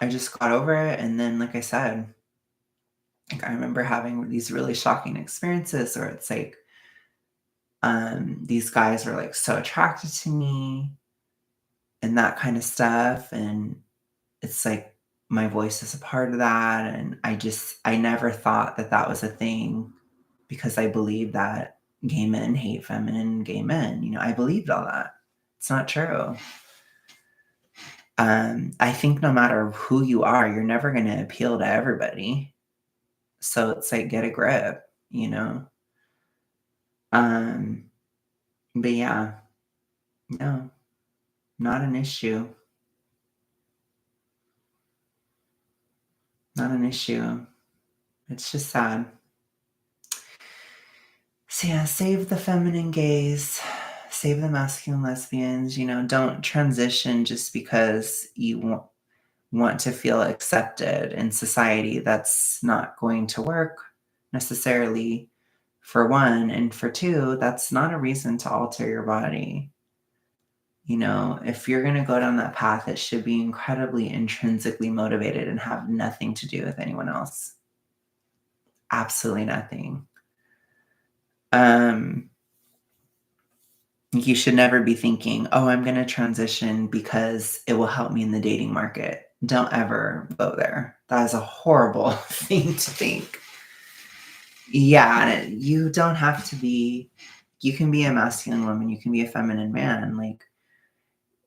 I just got over it. And then, like I said, like I remember having these really shocking experiences where it's like, these guys were like so attracted to me and that kind of stuff. And it's like my voice is a part of that, and I never thought that that was a thing because I believed that gay men hate feminine gay men, you know, I believed all that. It's not true. I think no matter who you are, you're never gonna appeal to everybody. So it's like, get a grip, you know? Um, but yeah, no, not an issue. Not an issue. It's just sad. So yeah, save the feminine gaze, save the masculine lesbians, don't transition just because you want to feel accepted in society. That's not going to work necessarily, for one. And for two, that's not a reason to alter your body. If you're going to go down that path, it should be incredibly intrinsically motivated and have nothing to do with anyone else. Absolutely nothing. You should never be thinking, oh, I'm going to transition because it will help me in the dating market. Don't ever go there. That is a horrible thing to think. Yeah, and you don't have to be, you can be a masculine woman, you can be a feminine man. Like,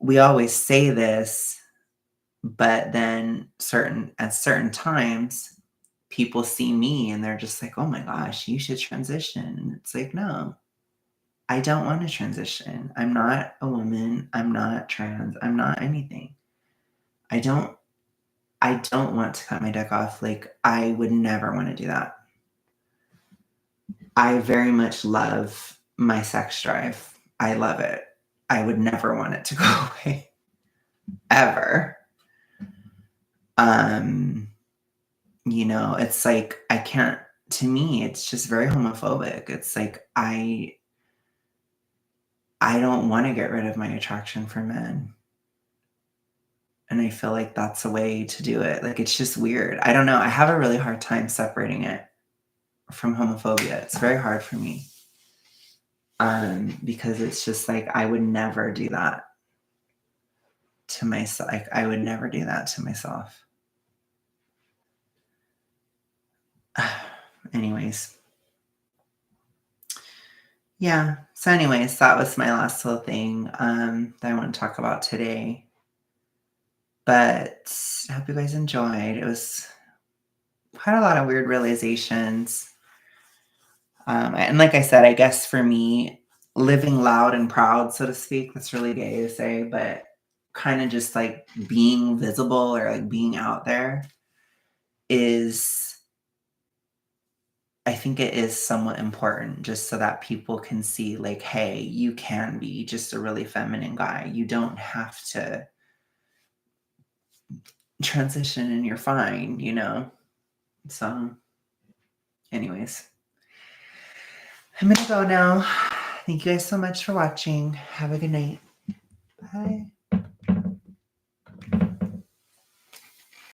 we always say this, but then at certain times, people see me and they're just like, oh my gosh, you should transition. And it's like, no, I don't want to transition. I'm not a woman. I'm not trans. I'm not anything. I don't want to cut my dick off. Like, I would never want to do that. I very much love my sex drive. I love it. I would never want it to go away. Ever. It's like, I can't, to me, it's just very homophobic. It's like, I don't want to get rid of my attraction for men. And I feel like that's a way to do it. Like, it's just weird. I don't know. I have a really hard time separating it from homophobia. It's very hard for me. Because it's just like, I would never do that to myself. Like, I would never do that to myself. Anyways. Yeah. So anyways, that was my last little thing that I want to talk about today. But I hope you guys enjoyed. It was quite a lot of weird realizations. And like I said, I guess for me, living loud and proud, so to speak, that's really gay to say, but kind of just like being visible or like being out there is, I think it is somewhat important, just so that people can see like, hey, you can be just a really feminine guy. You don't have to transition and you're fine, So anyways, I'm gonna go now. Thank you guys so much for watching. Have a good night. Bye.